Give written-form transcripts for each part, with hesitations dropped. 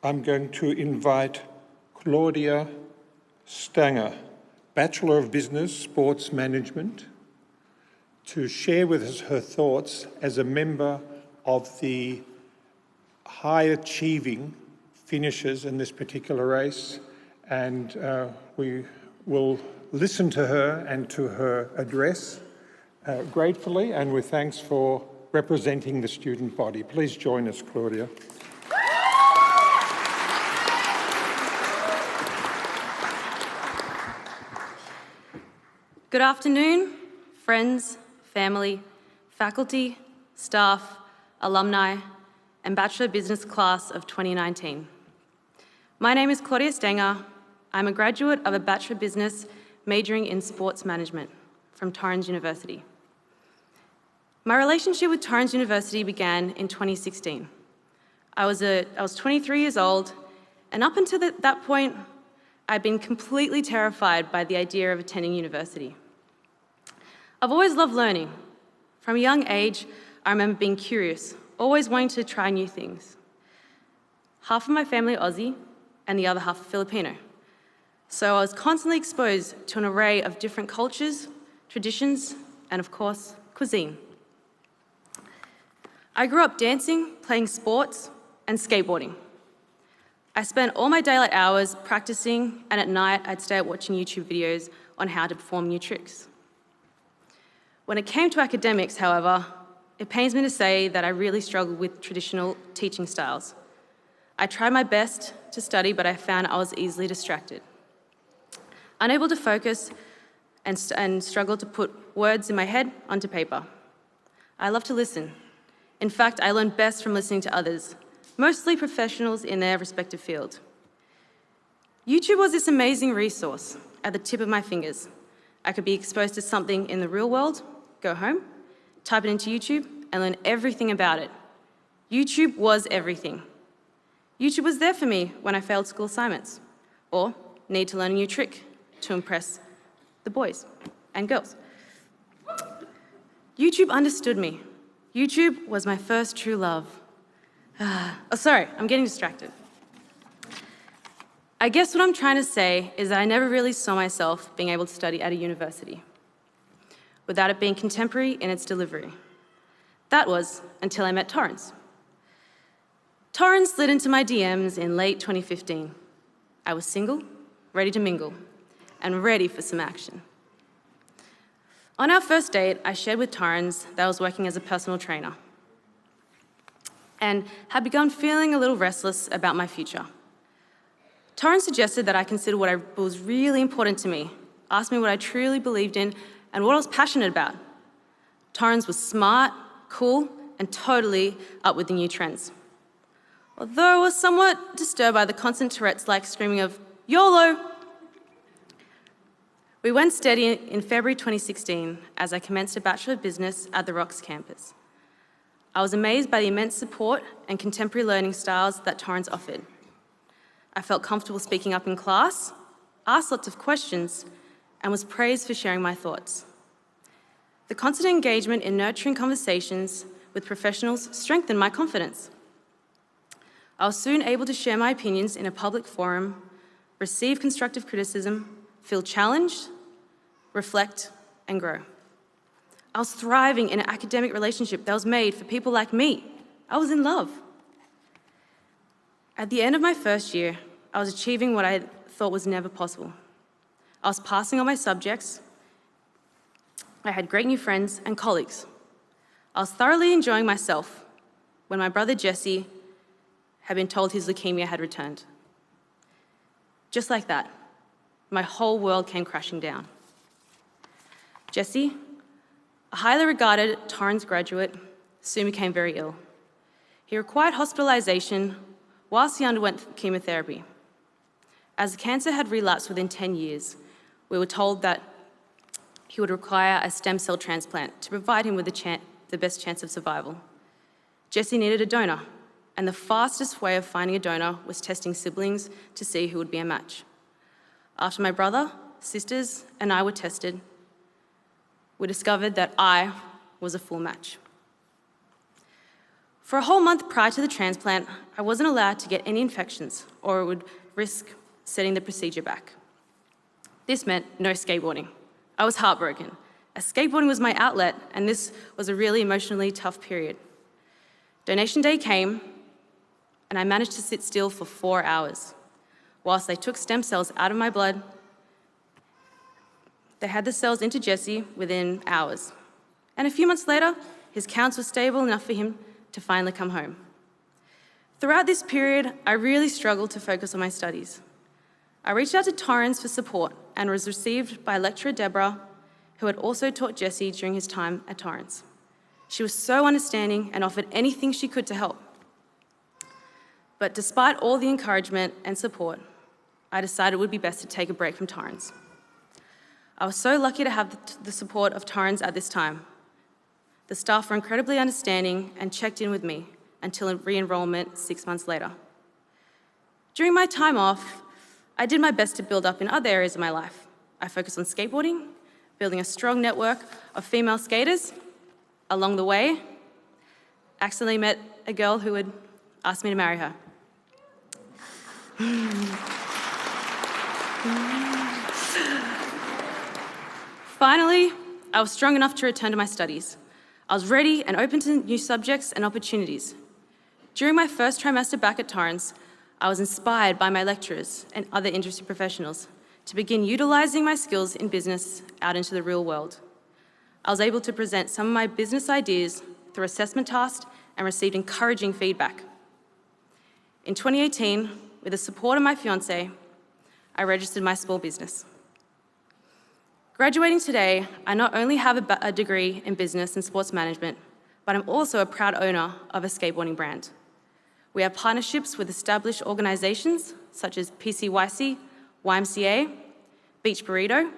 I'm going to invite Claudia Stanger, Bachelor of Business, Sports Management, to share with us her thoughts as a member of the high-achieving finishers in this particular race. And we will listen to her and to her address gratefully and with thanks for representing the student body. Please join us, Claudia. Good afternoon, friends, family, faculty, staff, alumni, and Bachelor of Business class of 2019. My name is Claudia Stanger. I'm a graduate of a Bachelor of Business majoring in Sports Management from Torrens University. My relationship with Torrens University began in 2016. I was 23 years old, and up until that point, I'd been completely terrified by the idea of attending university. I've always loved learning. From a young age, I remember being curious, always wanting to try new things. Half of my family are Aussie, and the other half are Filipino. So I was constantly exposed to an array of different cultures, traditions, and of course, cuisine. I grew up dancing, playing sports, and skateboarding. I spent all my daylight hours practicing, and at night I'd stay up watching YouTube videos on how to perform new tricks. When it came to academics, however, it pains me to say that I really struggled with traditional teaching styles. I tried my best to study, but I found I was easily distracted. Unable to focus and struggled to put words in my head onto paper. I love to listen. In fact, I learn best from listening to others, mostly professionals in their respective field. YouTube was this amazing resource at the tip of my fingers. I could be exposed to something in the real world, go home, type it into YouTube, and learn everything about it. YouTube was everything. YouTube was there for me when I failed school assignments, or need to learn a new trick to impress the boys and girls. YouTube understood me. YouTube was my first true love. Sorry, I'm getting distracted. I guess what I'm trying to say is that I never really saw myself being able to study at a university without it being contemporary in its delivery. That was until I met Torrens. Torrens slid into my DMs in late 2015. I was single, ready to mingle, and ready for some action. On our first date, I shared with Torrens that I was working as a personal trainer and had begun feeling a little restless about my future. Torrens suggested that I consider what was really important to me, asked me what I truly believed in, and what I was passionate about. Torrens was smart, cool, and totally up with the new trends. Although I was somewhat disturbed by the constant Tourette's-like screaming of YOLO. We went steady in February 2016 as I commenced a Bachelor of Business at the Rocks campus. I was amazed by the immense support and contemporary learning styles that Torrens offered. I felt comfortable speaking up in class, asked lots of questions, and was praised for sharing my thoughts. The constant engagement in nurturing conversations with professionals strengthened my confidence. I was soon able to share my opinions in a public forum, receive constructive criticism, feel challenged, reflect, and grow. I was thriving in an academic relationship that was made for people like me. I was in love. At the end of my first year, I was achieving what I thought was never possible. I was passing all my subjects. I had great new friends and colleagues. I was thoroughly enjoying myself when my brother Jesse had been told his leukemia had returned. Just like that, my whole world came crashing down. Jesse, a highly regarded Torrens graduate, soon became very ill. He required hospitalization whilst he underwent chemotherapy. As the cancer had relapsed within 10 years, we were told that he would require a stem cell transplant to provide him with the best chance of survival. Jesse needed a donor, and the fastest way of finding a donor was testing siblings to see who would be a match. After my brother, sisters, and I were tested, we discovered that I was a full match. For a whole month prior to the transplant, I wasn't allowed to get any infections or it would risk setting the procedure back. This meant no skateboarding. I was heartbroken, as skateboarding was my outlet and this was a really emotionally tough period. Donation day came and I managed to sit still for 4 hours. Whilst they took stem cells out of my blood, they had the cells into Jesse within hours. And a few months later, his counts were stable enough for him to finally come home. Throughout this period, I really struggled to focus on my studies. I reached out to Torrens for support and was received by lecturer Deborah, who had also taught Jesse during his time at Torrens. She was so understanding and offered anything she could to help. But despite all the encouragement and support, I decided it would be best to take a break from Torrens. I was so lucky to have the support of Torrens at this time. The staff were incredibly understanding and checked in with me until re-enrollment 6 months later. During my time off, I did my best to build up in other areas of my life. I focused on skateboarding, building a strong network of female skaters. Along the way, I accidentally met a girl who would ask me to marry her. Finally, I was strong enough to return to my studies. I was ready and open to new subjects and opportunities. During my first trimester back at Torrens, I was inspired by my lecturers and other industry professionals to begin utilising my skills in business out into the real world. I was able to present some of my business ideas through assessment tasks and received encouraging feedback. In 2018, with the support of my fiancé, I registered my small business. Graduating today, I not only have a degree in business and sports management, but I'm also a proud owner of a skateboarding brand. We have partnerships with established organisations such as PCYC, YMCA, Beach Burrito.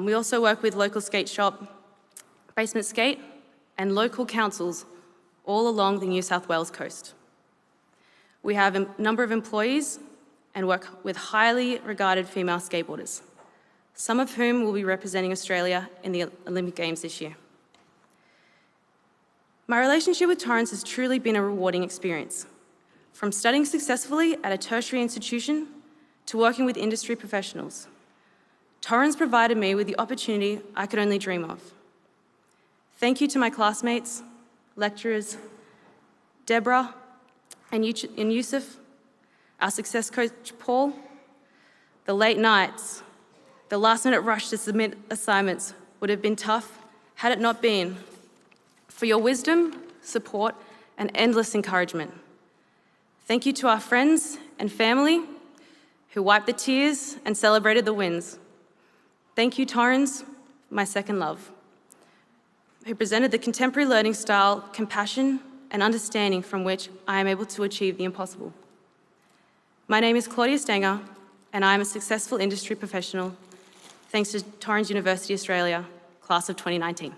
We also work with local skate shop, Basement Skate, and local councils all along the New South Wales coast. We have a number of employees and work with highly regarded female skateboarders, some of whom will be representing Australia in the Olympic Games this year. My relationship with Torrens has truly been a rewarding experience. From studying successfully at a tertiary institution to working with industry professionals, Torrens provided me with the opportunity I could only dream of. Thank you to my classmates, lecturers, Deborah and Yusuf, our success coach Paul, the late nights, the last-minute rush to submit assignments would have been tough had it not been for your wisdom, support, and endless encouragement. Thank you to our friends and family who wiped the tears and celebrated the wins. Thank you, Torrens, my second love, who presented the contemporary learning style, compassion, and understanding from which I am able to achieve the impossible. My name is Claudia Stanger, and I am a successful industry professional, thanks to Torrens University Australia, class of 2019.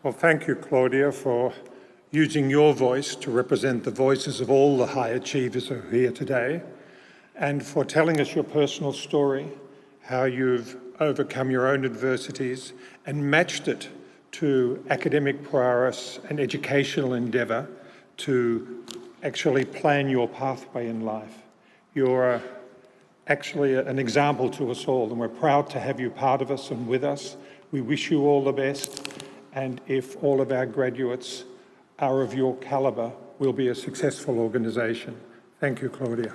Well, thank you, Claudia, for using your voice to represent the voices of all the high achievers who are here today, and for telling us your personal story, how you've overcome your own adversities and matched it to academic prowess and educational endeavour to actually plan your pathway in life. You're actually an example to us all, and we're proud to have you part of us and with us. We wish you all the best, and if all of our graduates are of your calibre, we'll be a successful organisation. Thank you, Claudia.